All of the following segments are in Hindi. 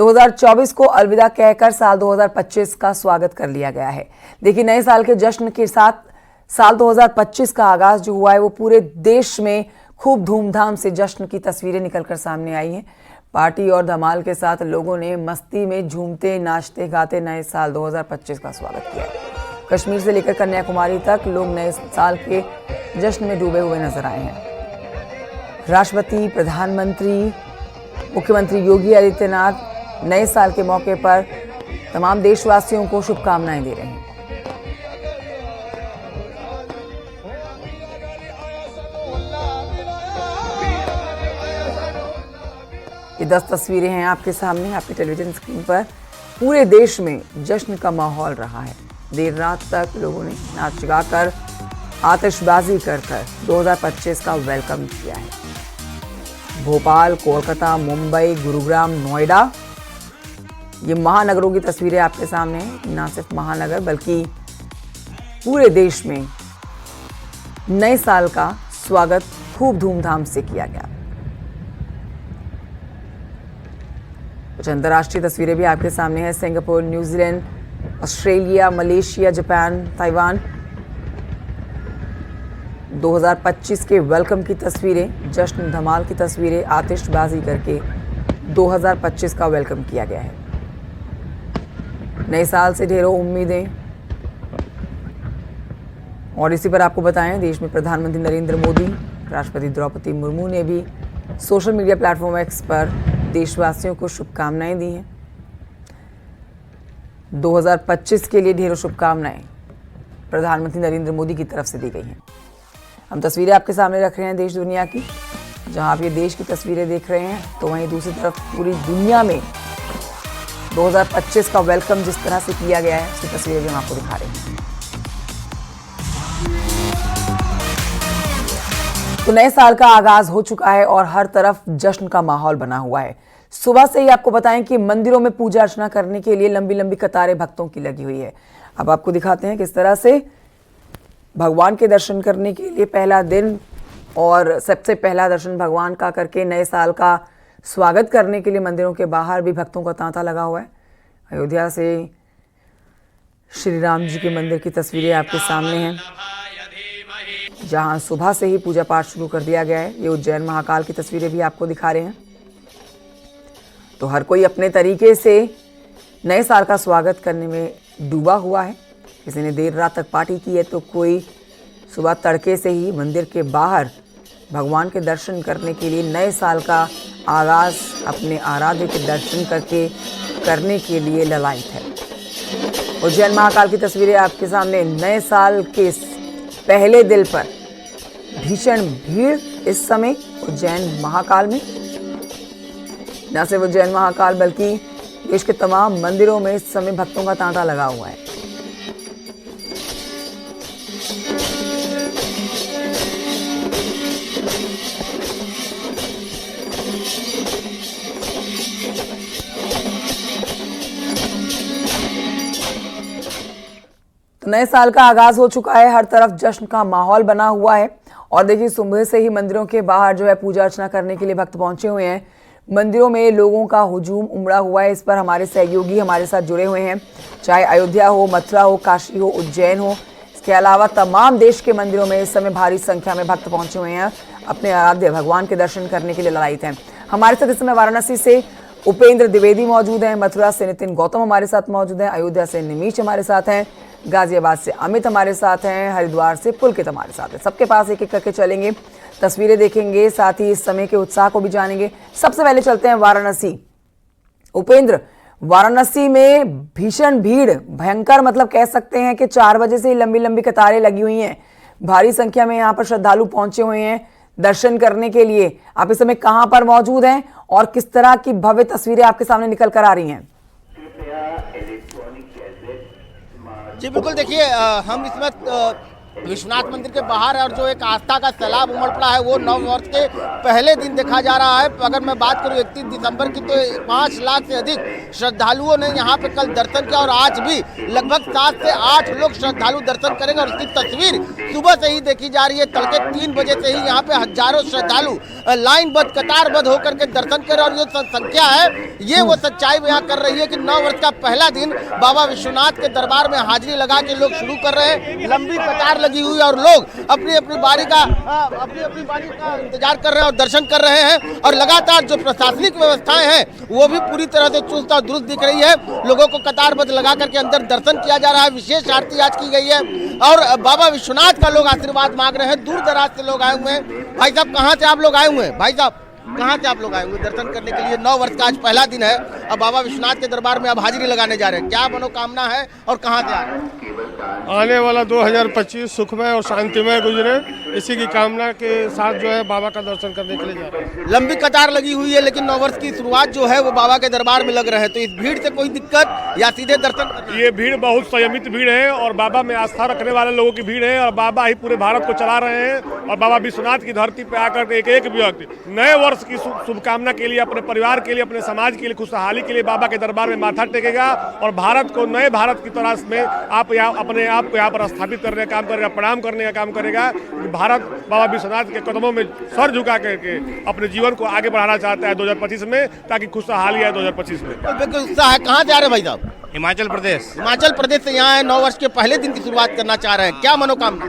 2024 को अलविदा कहकर साल 2025 का स्वागत कर लिया गया है। देखिए, नए साल के जश्न के साथ साल 2025 का आगाज जो हुआ है वो पूरे देश में खूब धूमधाम से जश्न की तस्वीरें निकलकर सामने आई हैं। पार्टी और धमाल के साथ लोगों ने मस्ती में झूमते नाचते गाते नए साल 2025 का स्वागत किया है। कश्मीर से लेकर कन्याकुमारी तक लोग नए साल के जश्न में डूबे हुए नजर आए हैं। राष्ट्रपति, प्रधानमंत्री, मुख्यमंत्री योगी आदित्यनाथ नए साल के मौके पर तमाम देशवासियों को शुभकामनाएं दे रहे हैं। ये 10 तस्वीरें हैं आपके सामने, आपकी टेलीविजन स्क्रीन पर। पूरे देश में जश्न का माहौल रहा है। देर रात तक लोगों ने नाच गाकर, आतिशबाजी कर 2025 का वेलकम किया है। भोपाल, कोलकाता, मुंबई, गुरुग्राम, नोएडा, ये महानगरों की तस्वीरें आपके सामने हैं। ना सिर्फ महानगर बल्कि पूरे देश में नए साल का स्वागत खूब धूमधाम से किया गया। कुछ अंतर्राष्ट्रीय तस्वीरें भी आपके सामने हैं। Singapore, New Zealand, Australia, Malaysia, Japan, Taiwan, 2025 के वेलकम की तस्वीरें, जश्न धमाल की तस्वीरें, आतिशबाजी करके 2025 का वेलकम किया गया है। नए साल से ढेरों उम्मीदें। और इसी पर आपको बताएं, देश में प्रधानमंत्री नरेंद्र मोदी, राष्ट्रपति द्रौपदी मुर्मू ने भी सोशल मीडिया प्लेटफॉर्म एक्स पर देशवासियों को शुभकामनाएं दी हैं। 2025 के लिए ढेरों शुभकामनाएं प्रधानमंत्री नरेंद्र मोदी की तरफ से दी गई हैं। हम तस्वीरें आपके सामने रख रहे हैं देश दुनिया की। जहां आप ये देश की तस्वीरें देख रहे हैं तो वहीं दूसरी तरफ पूरी दुनिया में 2025 का वेलकम जिस तरह से किया गया है उसकी तस्वीरें भी हम आपको दिखा रहे हैं। तो नए साल का आगाज हो चुका है और हर तरफ जश्न का माहौल बना हुआ है। सुबह से ही आपको बताएं कि मंदिरों में पूजा अर्चना करने के लिए लंबी लंबी कतारें भक्तों की लगी हुई है। अब आपको दिखाते हैं किस तरह से भगवान के दर्शन करने के लिए पहला दिन और सबसे पहला दर्शन भगवान का करके नए साल का स्वागत करने के लिए मंदिरों के बाहर भी भक्तों का तांता लगा हुआ है। अयोध्या से श्री राम जी के मंदिर की तस्वीरें आपके सामने हैं, जहां सुबह से ही पूजा पाठ शुरू कर दिया गया है। ये उज्जैन महाकाल की तस्वीरें भी आपको दिखा रहे हैं। तो हर कोई अपने तरीके से नए साल का स्वागत करने में डूबा हुआ है। किसी ने देर रात तक पार्टी की है तो कोई सुबह तड़के से ही मंदिर के बाहर भगवान के दर्शन करने के लिए नए साल का आगाज अपने आराध्य के दर्शन करने के लिए ललायत है। उज्जैन महाकाल की तस्वीरें आपके सामने। नए साल के पहले दिन पर भीषण भीड़ इस समय उज्जैन महाकाल में। न सिर्फ उज्जैन महाकाल बल्कि देश के तमाम मंदिरों में इस समय भक्तों का तांता लगा हुआ है। तो नए साल का आगाज हो चुका है, हर तरफ जश्न का माहौल बना हुआ है। और देखिए, सुबह से ही मंदिरों के बाहर जो है पूजा अर्चना करने के लिए भक्त पहुंचे हुए हैं। मंदिरों में लोगों का हुजूम उमड़ा हुआ है। इस पर हमारे सहयोगी हमारे साथ जुड़े हुए हैं, चाहे अयोध्या हो, मथुरा हो, काशी हो, उज्जैन हो। इसके अलावा तमाम देश के मंदिरों में इस समय भारी संख्या में भक्त पहुंचे हुए हैं, अपने आराध्य भगवान के दर्शन करने के लिए ललायित हैं। हमारे साथ इस समय वाराणसी से उपेंद्र द्विवेदी मौजूद हैं, मथुरा से नितिन गौतम हमारे साथ मौजूद हैं, अयोध्या से निमीश हमारे साथ हैं, गाजियाबाद से अमित हमारे साथ हैं, हरिद्वार से पुलकित हमारे साथ हैं। सबके पास एक एक करके चलेंगे, तस्वीरें देखेंगे, साथ ही इस समय के उत्साह को भी जानेंगे। सबसे पहले चलते हैं वाराणसी। उपेंद्र, वाराणसी में भीषण भीड़, भयंकर मतलब कह सकते हैं कि 4 बजे से ही लंबी लंबी कतारें लगी हुई हैं। भारी संख्या में यहाँ पर श्रद्धालु पहुंचे हुए हैं दर्शन करने के लिए। आप इस समय कहां पर मौजूद हैं और किस तरह की भव्य तस्वीरें आपके सामने निकल कर आ रही हैं? जी बिल्कुल, देखिए हम इस वक्त विश्वनाथ मंदिर के बाहर है और जो एक आस्था का सैलाब उमड़ पड़ा है वो नव वर्ष के पहले दिन देखा जा रहा है। अगर मैं बात करूं 31 दिसंबर की तो 5 लाख से अधिक श्रद्धालुओं ने यहाँ पे कल दर्शन किया और आज भी लगभग 7 से 8 लोग श्रद्धालु दर्शन करेंगे और उसकी तस्वीर सुबह से ही देखी जा रही है। तड़के 3 बजे से ही यहाँ पे हजारों श्रद्धालु लाइनबद्ध कतारबद्ध होकर के दर्शन कर रहे और जो संख्या है ये वो सच्चाई बयां कर रही है कि 9 वर्ष का पहला दिन बाबा विश्वनाथ के दरबार में हाजिरी लगा के लोग शुरू कर रहे हैं। लंबी कतार लगी हुई है और लोग अपनी अपनी बारी का इंतजार कर रहे हैं और दर्शन कर रहे हैं और लगातार जो प्रशासनिक व्यवस्थाएं हैं वो भी पूरी तरह से चुस्त और दुरुस्त दिख रही है। लोगों को कतारबद्ध लगा करके अंदर दर्शन किया जा रहा है। विशेष आरती आज की गई है और बाबा विश्वनाथ का लोग आशीर्वाद मांग रहे हैं। दूर दराज से लोग आए हुए हैं। भाई साहब कहाँ से आप लोग आए हुए हैं? भाई साहब कहाँ से आप लोग आए हुए दर्शन करने के लिए? 9 वर्ष का आज पहला दिन है। अब बाबा विश्वनाथ के दरबार में अब हाजिरी लगाने जा रहे हैं। क्या मनोकामना है और कहाँ से आ रहे हैं? आने वाला 2025 सुखमय और शांतिमय गुजरे, इसी की कामना के साथ जो है बाबा का दर्शन करने के लिए जा रहे हैं। लंबी कतार लगी हुई है लेकिन 9 वर्ष की शुरुआत जो है वो बाबा के दरबार में लग रहे हैं। तो इस भीड़ से कोई दिक्कत या सीधे दर्शन? ये भीड़ बहुत संयमित भीड़ है और बाबा में आस्था रखने वाले लोगों की भीड़ है और बाबा ही पूरे भारत को चला रहे हैं। और बाबा विश्वनाथ की धरती पे आकर एक एक व्यक्ति नए वर्ष की शुभकामना के लिए, अपने परिवार के लिए, अपने समाज के लिए, खुशहाली के लिए बाबा के दरबार में माथा टेकेगा और भारत को नए भारत की तलाश में आप अपने आप को यहाँ पर स्थापित करने का काम करेगा, प्रणाम करने का काम करेगा। भारत बाबा विश्वनाथ के कदमों में सर झुका करके अपने जीवन को आगे बढ़ाना चाहता है 2025 में, ताकि खुशहाली आए 2025 में। बिल्कुल उत्साह है। कहाँ जा रहे हैं भाई साहब? हिमाचल प्रदेश। हिमाचल प्रदेश से यहाँ है। 9 वर्ष के पहले दिन की शुरुआत करना चाह रहे हैं। क्या मनोकामना?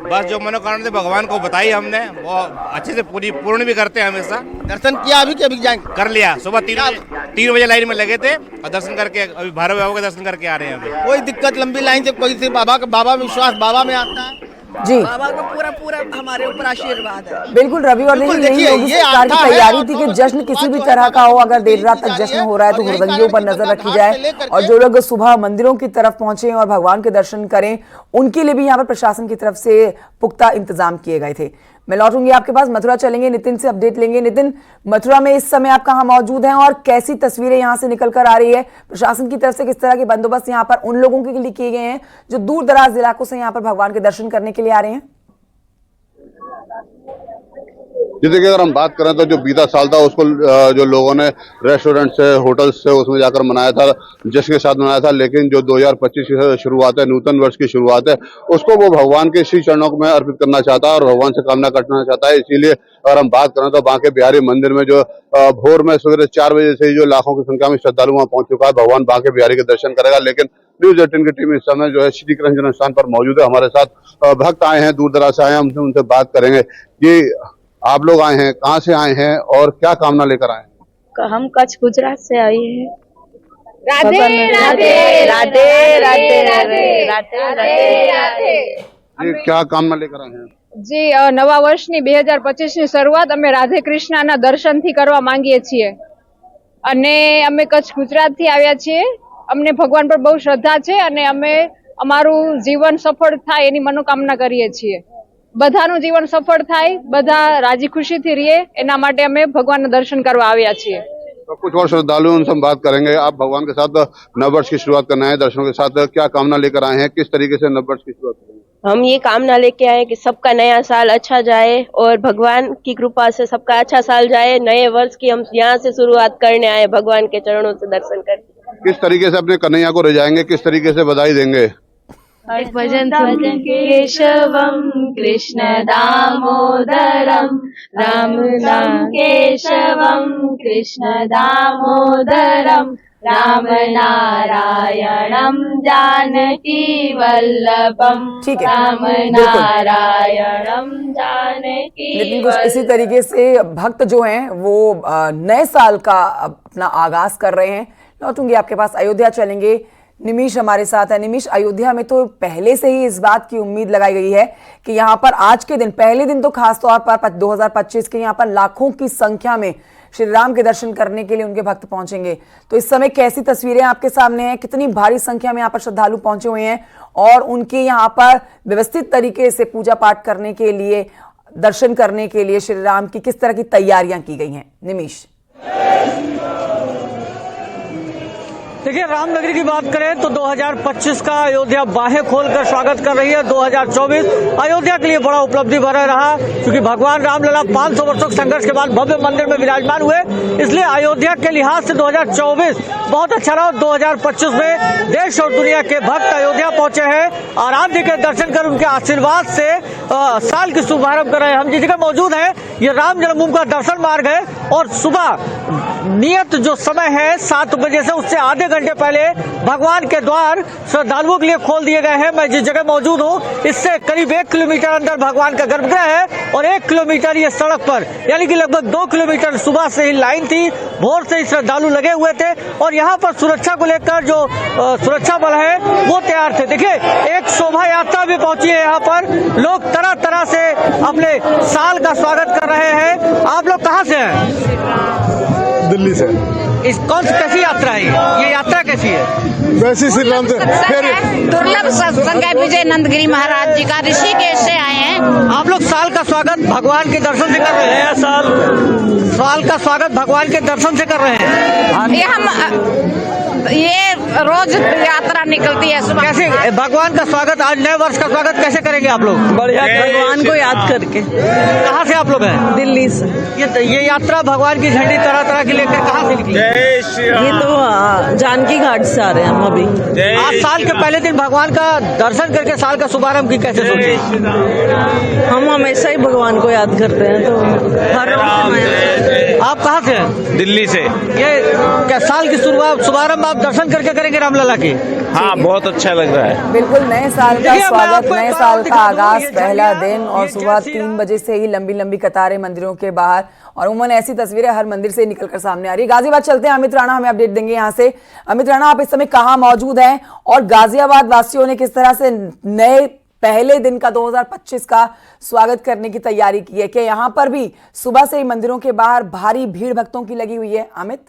बस जो मनोकामना थी भगवान को बताई हमने, वो अच्छे से पूर्ण भी करते हैं हमेशा। दर्शन किया अभी कि अभी जाएंगे? कर लिया। सुबह 3 बजे लाइन में लगे थे और दर्शन करके अभी भैरव बाबा के दर्शन करके आ रहे हैं अभी। कोई दिक्कत लंबी लाइन से कोई से बाबा विश्वास बाबा में आता है? जी बाबा का पूरा हमारे ऊपर आशीर्वाद है। बिल्कुल रवि, और देखिए यही देखिए, होगी ये सरकार की आता है तैयारी और थी जो कि जश्न किसी भी जो तरह है का हो, अगर देर रात जा तक रही जश्न है हो रहा है तो और यही हुड़दंगियों पर कारण है नजर कि रखी घाट जाए से लेकर और के- जो लोग सुबह मंदिरों की तरफ पहुंचे और भगवान के दर्शन करें उनके लिए भी यहाँ पर प्रशासन की तरफ से पुख्ता इंतजाम किए गए थे। मैं लौटूंगी आपके पास, मथुरा चलेंगे, नितिन से अपडेट लेंगे। नितिन, मथुरा में इस समय आप कहाँ मौजूद हैं और कैसी तस्वीरें यहाँ से निकल कर आ रही है? प्रशासन की तरफ से किस तरह के बंदोबस्त यहाँ पर उन लोगों के लिए किए गए हैं जो दूर दराज इलाकों से यहाँ पर भगवान के दर्शन करने के लिए आ रहे हैं? जी देखिए, अगर हम बात करें तो जो बीता साल था उसको जो लोगों ने रेस्टोरेंट से, होटल से उसमें जाकर मनाया था, जश्न के साथ मनाया था। लेकिन जो 2025 की शुरुआत है, नूतन वर्ष की शुरुआत है, उसको वो भगवान के श्री चरणों में अर्पित करना चाहता है और भगवान से कामना करना चाहता है। इसीलिए अगर हम बात करें तो बांके बिहारी मंदिर में जो भोर में सवेरे 4 बजे से ही जो लाखों की संख्या में श्रद्धालु वहां पहुंच चुका है, भगवान बांके बिहारी के दर्शन करेगा। लेकिन न्यूज 18 की टीम इस समय जो है श्री कृष्ण जन्मस्थान पर मौजूद है। हमारे साथ भक्त आए हैं, दूर दराज से आए हैं, हम उनसे बात करेंगे कि आप लोग आए हैं, कहाँ से आए हैं और क्या कामना लेकर आए हैं? हम कच्छ गुजरात से आए हैं। राधे राधे राधे राधे राधे राधे राधे। ये क्या कामना लेकर आए हैं? જી નવા વર્ષની 2025 ની શરૂઆત અમે રાધે કૃષ્ણના દર્શનથી કરવા માંગીએ છીએ અને અમે કચ્છ ગુજરાતથી આવ્યા છીએ। અમને ભગવાન પર બહુ શ્રદ્ધા છે અને અમે અમારું જીવન સફળ થાય એની મનોકામના કરીએ છીએ। બધાનું જીવન સફળ થાય, બધા રાજી ખુશીથી રહે એના માટે અમે ભગવાનના દર્શન કરવા આવ્યા છીએ। तो कुछ और श्रद्धालु उनसे हम बात करेंगे। आप भगवान के साथ नववर्ष की शुरुआत करना है, दर्शनों के साथ क्या कामना लेकर आए हैं, किस तरीके से नववर्ष की शुरुआत करेंगे? हम ये कामना लेके आए कि सबका नया साल अच्छा जाए और भगवान की कृपा से सबका अच्छा साल जाए। नए वर्ष की हम यहाँ से शुरुआत करने आए, भगवान के चरणों से दर्शन करके। किस तरीके से अपने कन्हैया को रिझाएंगे, किस तरीके से बधाई देंगे? भजन केशवम कृष्ण दामोदरम, राम नाम केशवम कृष्ण दामोदरम, राम नारायणम जानकी वल्लभम, ठीक है, राम बिल्कुल। नारायणम जानकी लेकिन कुछ इसी तरीके से भक्त जो हैं वो नए साल का अपना आगाज कर रहे हैं। लौटूंगी आपके पास, अयोध्या चलेंगे। निमिष हमारे साथ है। निमिष, अयोध्या में तो पहले से ही इस बात की उम्मीद लगाई गई है कि यहाँ पर आज के दिन, पहले दिन तो खास तौर पर 2025 के यहाँ पर लाखों की संख्या में श्री राम के दर्शन करने के लिए उनके भक्त पहुंचेंगे। तो इस समय कैसी तस्वीरें आपके सामने हैं? कितनी भारी संख्या में यहाँ पर श्रद्धालु पहुंचे हुए हैं और उनके यहाँ पर व्यवस्थित तरीके से पूजा पाठ करने के लिए, दर्शन करने के लिए श्री राम की किस तरह की तैयारियां की गई हैं? निमिष। देखिए, रामनगरी की बात करें तो 2025 का अयोध्या बाहें खोलकर स्वागत कर रही है। 2024 अयोध्या के लिए बड़ा उपलब्धि भरा रहा, क्योंकि भगवान रामलला 500 वर्षों के संघर्ष के बाद भव्य मंदिर में विराजमान हुए, इसलिए अयोध्या के लिहाज से 2024 बहुत अच्छा रहा। 2025 में देश और दुनिया के भक्त अयोध्या पहुंचे हैं, आराध्य के दर्शन कर उनके आशीर्वाद से साल की शुभारंभ कर रहे हैं। हम जिस जगह मौजूद है, ये राम जन्मभूमि का दर्शन मार्ग है, और सुबह नियत जो समय है 7 बजे से उससे आधे घंटे पहले भगवान के द्वार श्रद्धालुओं के लिए खोल दिए गए हैं। मैं जिस जगह मौजूद हूँ, इससे करीब 1 किलोमीटर अंदर भगवान का गर्भगृह है, और 1 किलोमीटर ये सड़क पर, यानी कि लगभग 2 किलोमीटर सुबह से ही लाइन थी, भोर से ही श्रद्धालु लगे हुए थे, और यहाँ पर सुरक्षा को लेकर जो सुरक्षा बल है वो तैयार थे। देखिए, एक शोभा यात्रा भी पहुंची है यहाँ पर, लोग तरह तरह से अपने साल का स्वागत कर रहे हैं। आप लोग कहाँ से हैं? दिल्ली से। इस कौन सी कैसी यात्रा है ये यात्रा कैसी है? वैसे श्री राम से फिर दुर्लभ सत्संग है विजय नंदगिरी महाराज जी का, ऋषिकेश से आए हैं। आप लोग साल का स्वागत भगवान के दर्शन से कर रहे हैं। साल का स्वागत भगवान के दर्शन से कर रहे हैं। ये रोज यात्रा निकलती है सुबह। कैसे भगवान का स्वागत, आज नए वर्ष का स्वागत कैसे करेंगे आप लोग? बढ़िया, भगवान को याद करके। कहाँ से आप लोग हैं? दिल्ली से। ये यात्रा भगवान की झंडी तरह तरह की लेकर कहाँ से निकली? ये तो जानकी घाट से आ रहे हैं हम अभी। आज साल के पहले दिन भगवान का दर्शन करके साल का शुभारंभ की कैसे सोची? हम हमेशा ही भगवान को याद करते हैं, तो हर आप कहाँ से हैं? दिल्ली से। ये क्या साल की शुभारंभ आप दर्शन करके करेंगे रामलला की? हाँ, बहुत अच्छा लग रहा है। बिल्कुल, नए साल का स्वागत, नए साल का आगाज, पहला दिन, और सुबह 3 बजे से ही लंबी लंबी कतारें मंदिरों के बाहर, और उमूमन ऐसी तस्वीरें हर मंदिर से निकलकर सामने आ रही है। गाजियाबाद चलते हैं, अमित राणा हमें अपडेट देंगे यहाँ से। अमित राणा, आप इस समय कहाँ मौजूद हैं, और गाजियाबाद वासियों ने किस तरह से नए पहले दिन का 2025 का स्वागत करने की तैयारी की है? क्या यहाँ पर भी सुबह से ही मंदिरों के बाहर भारी भीड़ भक्तों की लगी हुई है? अमित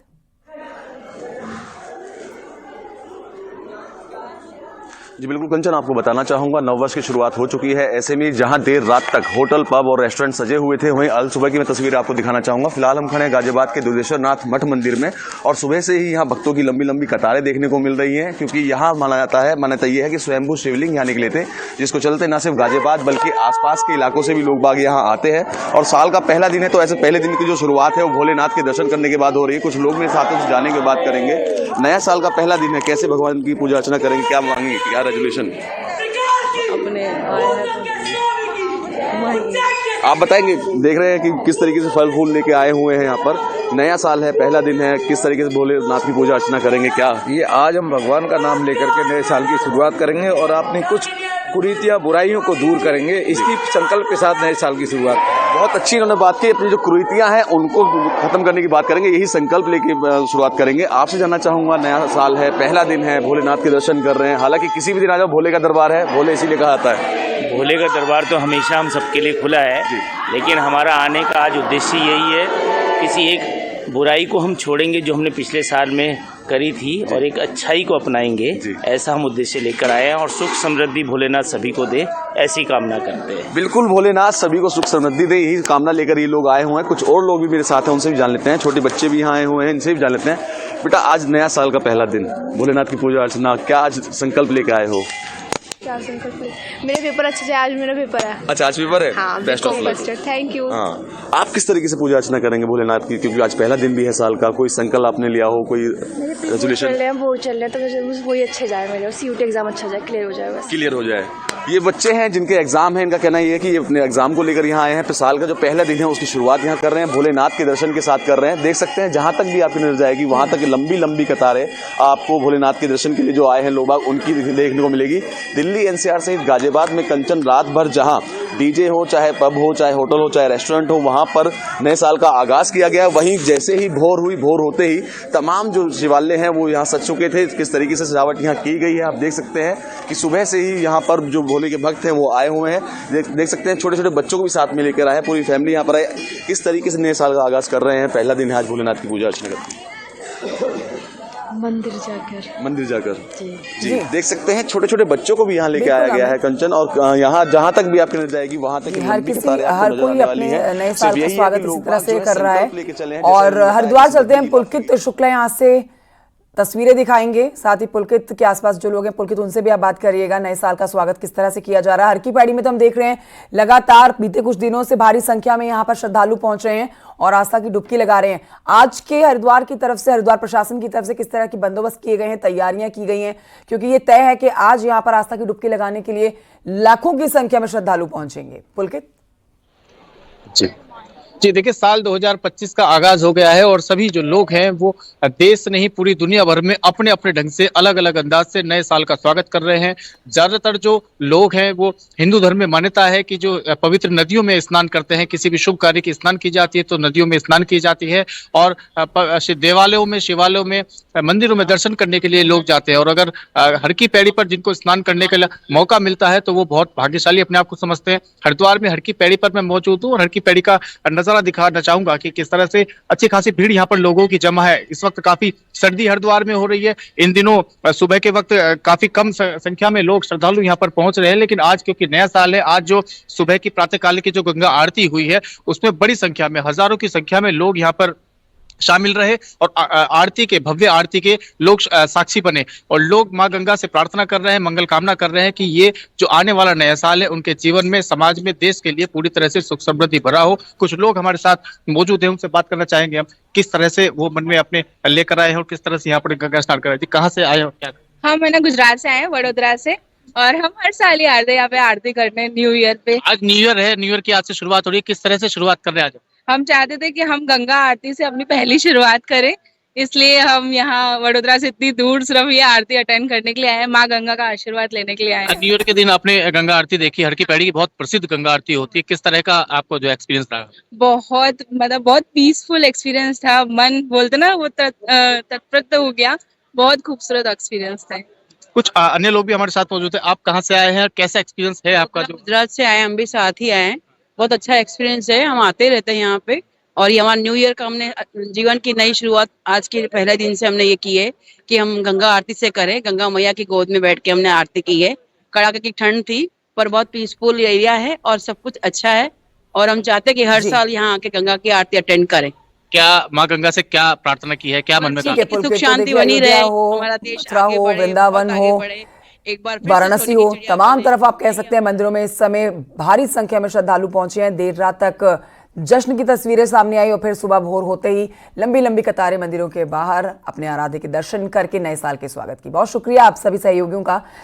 जी बिल्कुल कंचन, आपको बताना चाहूंगा, नववर्ष की शुरुआत हो चुकी है। ऐसे में जहां देर रात तक होटल, पब और रेस्टोरेंट सजे हुए थे, वहीं अल सुबह की मैं तस्वीर आपको दिखाना चाहूंगा। फिलहाल हम खड़े हैं गाजियाबाद के दुधेश्वर नाथ मठ मंदिर में, और सुबह से ही यहां भक्तों की लंबी लंबी कतारें देखने को मिल रही हैं, क्योंकि यहां माना जाता है, मान्यता यह है कि स्वयंभू शिवलिंग यहाँ निकले थे, जिसको चलते न सिर्फ गाजियाबाद बल्कि आसपास के इलाकों से भी लोग बाग यहाँ आते हैं। और साल का पहला दिन है, तो ऐसे पहले दिन की जो शुरुआत है वो भोलेनाथ के दर्शन करने के बाद हो रही है। कुछ लोग मेरे साथ हैं, जाने की बात करेंगे। नया साल का पहला दिन है, कैसे भगवान की पूजा अर्चना करेंगे, क्या मांगेंगे, क्या रेजोल्यूशन अपने आप बताएंगे? देख रहे हैं कि किस तरीके से फल फूल लेके आए हुए हैं यहाँ पर। नया साल है, पहला दिन है, किस तरीके से भोलेनाथ की पूजा अर्चना करेंगे? क्या ये आज हम भगवान का नाम लेकर के नए साल की शुरुआत करेंगे, और अपनी कुछ कुरीतियां बुराइयों को दूर करेंगे, इसकी संकल्प के साथ नए साल की शुरुआत। बहुत अच्छी इन्होंने बात की, अपनी जो कुरीतियां हैं उनको खत्म करने की बात करेंगे, यही संकल्प लेके शुरुआत करेंगे। आपसे जानना चाहूंगा, नया साल है, पहला दिन है, भोलेनाथ के दर्शन कर रहे हैं। हालांकि किसी भी दिन आ जाओ, भोले का दरबार है, भोले इसीलिए कहा जाता है। भोले का दरबार तो हमेशा हम सबके लिए खुला है, लेकिन हमारा आने का आज उद्देश्य यही है, किसी एक बुराई को हम छोड़ेंगे जो हमने पिछले साल में करी थी, और एक अच्छाई को अपनाएंगे, ऐसा हम उद्देश्य लेकर आए हैं। और सुख समृद्धि भोलेनाथ सभी को दे, ऐसी कामना करते हैं। बिल्कुल, भोलेनाथ सभी को सुख समृद्धि दे, यही कामना लेकर ये लोग आए हुए हैं। कुछ और लोग भी मेरे साथ हैं, उनसे भी जान लेते हैं। छोटे बच्चे भी यहाँ आए हुए हैं, इनसे भी जान लेते हैं। बेटा, आज नया साल का पहला दिन, भोलेनाथ की पूजा अर्चना, क्या आज संकल्प लेके आए हो? क्या संकल्प? मेरे पेपर अच्छे से, आज मेरा पेपर है। अच्छा, आज पेपर है? हाँ, best of luck. Thank you. हाँ, आप किस तरीके से पूजा अर्चना करेंगे भोलेनाथ की, क्योंकि आज पहला दिन भी है साल का? कोई संकल्प आपने लिया हो, कोई रेजोल्यूशन? चल रहे हैं, वो चल रहे हैं, तो मुझे वही अच्छे जाए, मेरे सीयूटी एग्जाम अच्छा जाए, क्लियर हो जाए, बस क्लियर हो जाए। ये बच्चे हैं जिनके एग्जाम है, इनका कहना ये है कि ये अपने एग्जाम को लेकर यहाँ आए हैं, तो साल का जो पहला दिन है उसकी शुरुआत यहाँ कर रहे हैं, भोलेनाथ के दर्शन के साथ कर रहे हैं। देख सकते हैं, जहां तक भी आपकी नजर जाएगी वहां तक लंबी लंबी कतारें आपको भोलेनाथ के दर्शन के लिए जो आए हैं लोग उनकी देखने को मिलेगी। दिल्ली एनसीआर सहित गाजियाबाद में कंचन रात भर जहां डीजे हो, चाहे पब हो, चाहे होटल हो, चाहे रेस्टोरेंट हो, वहां पर नए साल का आगाज किया गया। वहीं जैसे ही भोर हुई, भोर होते ही तमाम जो शिवालय हैं वो यहाँ सज चुके थे। किस तरीके से सजावट यहाँ की गई है आप देख सकते हैं कि सुबह से ही यहाँ पर जो भोले के भक्त हैं वो आए हुए हैं। देख सकते हैं, छोटे छोटे बच्चों को भी साथ में लेकर आए, पूरी फैमिली यहाँ पर आए। किस तरीके से नए साल का आगाज कर रहे हैं, पहला दिन है आज भोलेनाथ की पूजा अर्चना करते हैं। मंदिर जाकर जी देख सकते हैं, छोटे छोटे बच्चों को भी यहाँ लेके आया गया है कंचन, और यहाँ जहाँ तक भी आपकी नजर जाएगी वहाँ तक हर कोई अपने नए साल का स्वागत इसी तरह से कर रहा है। और हरिद्वार चलते हैं, पुलकित शुक्ला यहाँ से तस्वीरें दिखाएंगे, साथ ही पुलकित के आसपास जो लोग हैं, पुलकित उनसे भी आप बात करिएगा। नए साल का स्वागत किस तरह से किया जा रहा है? हर की पैड़ी में तो हम देख रहे हैं लगातार बीते कुछ दिनों से भारी संख्या में यहाँ पर श्रद्धालु पहुंच रहे हैं और आस्था की डुबकी लगा रहे हैं। आज के हरिद्वार की तरफ से, हरिद्वार प्रशासन की तरफ से किस तरह की बंदोबस्त किए गए हैं, तैयारियां की गई हैं, क्योंकि ये तय है कि आज यहाँ पर आस्था की डुबकी लगाने के लिए लाखों की संख्या में श्रद्धालु पहुंचेंगे। पुलकित जी देखिए, साल 2025 का आगाज हो गया है और सभी जो लोग हैं वो देश नहीं पूरी दुनिया भर में अपने अपने ढंग से अलग अलग अंदाज से नए साल का स्वागत कर रहे हैं। ज्यादातर जो लोग हैं वो हिंदू धर्म में मान्यता है कि जो पवित्र नदियों में स्नान करते हैं, किसी भी शुभ कार्य की स्नान की जाती है तो नदियों में स्नान की जाती है और देवालयों में, शिवालयों में, मंदिरों में दर्शन करने के लिए लोग जाते हैं। और अगर हर की पैड़ी पर जिनको स्नान करने का मौका मिलता है तो वो बहुत भाग्यशाली अपने आप को समझते हैं। हरिद्वार में हर की पैड़ी पर मैं मौजूद हूँ और हर की पैड़ी का नजारा दिखाना चाहूंगा कि किस तरह से अच्छी खासी भीड़ यहाँ पर लोगों की जमा है। इस वक्त काफी सर्दी हरिद्वार में हो रही है। इन दिनों सुबह के वक्त काफी कम संख्या में लोग श्रद्धालु यहाँ पर पहुंच रहे हैं, लेकिन आज क्योंकि नया साल है, आज जो सुबह की प्रातःकाल की जो गंगा आरती हुई है उसमें बड़ी संख्या में, हजारों की संख्या में लोग यहाँ पर शामिल रहे और आरती के, भव्य आरती के लोग साक्षी बने और लोग मां गंगा से प्रार्थना कर रहे हैं, मंगल कामना कर रहे हैं कि ये जो आने वाला नया साल है उनके जीवन में, समाज में, देश के लिए पूरी तरह से सुख समृद्धि भरा हो। कुछ लोग हमारे साथ मौजूद हैं, उनसे बात करना चाहेंगे हम, किस तरह से वो मन में अपने लेकर आए हैं और किस तरह से यहाँ पर गंगा स्नान कर रहे थे। कहाँ से आए हो? क्या हम है ना गुजरात से आए हैं, वडोदरा से, और हम हर साल ही आते हैं यहाँ पे आरती करने न्यू ईयर पे। आज न्यू ईयर है, न्यू ईयर की आज से शुरुआत हो रही है, किस तरह से शुरुआत कर रहे हैं आज? हम चाहते थे कि हम गंगा आरती से अपनी पहली शुरुआत करें, इसलिए हम यहाँ वडोदरा से इतनी दूर सिर्फ ये आरती अटेंड करने के लिए आए हैं, माँ गंगा का आशीर्वाद लेने के लिए आए हैं। न्यू ईयर के दिन आपने गंगा आरती देखी, हर की पैड़ी की बहुत प्रसिद्ध गंगा आरती होती है, किस तरह का आपको जो एक्सपीरियंस रहा? बहुत मतलब बहुत पीसफुल एक्सपीरियंस था, मन बोलते ना वो तत्प्रत हो गया, बहुत खूबसूरत एक्सपीरियंस था। कुछ अन्य लोग भी हमारे साथ मौजूद है, आप कहाँ से आए हैं, कैसा एक्सपीरियंस है आपका? जो गुजरात से आए, हम भी साथ ही आए हैं, बहुत अच्छा एक्सपीरियंस है, हम आते रहते हैं यहाँ पे और यहाँ न्यू ईयर का हमने जीवन की नई शुरुआत आज के पहले दिन से हमने ये की है कि हम गंगा आरती से करें। गंगा मैया की गोद में बैठ के हमने आरती की है। कड़ाके की ठंड थी पर बहुत पीसफुल एरिया है और सब कुछ अच्छा है और हम चाहते हैं कि हर साल यहाँ आके गंगा की आरती अटेंड करें। क्या माँ गंगा से क्या प्रार्थना की है, क्या मन में? सुख शांति बनी रहे, हमारा देश आगे बढ़े, वृंदावन हो, एक बार वाराणसी हो, तमाम तरफ आप कह सकते हैं मंदिरों में इस समय भारी संख्या में श्रद्धालु पहुंचे हैं। देर रात तक जश्न की तस्वीरें सामने आई और फिर सुबह भोर होते ही लंबी लंबी कतारें मंदिरों के बाहर अपने आराध्य के दर्शन करके नए साल के स्वागत की। बहुत शुक्रिया आप सभी सहयोगियों का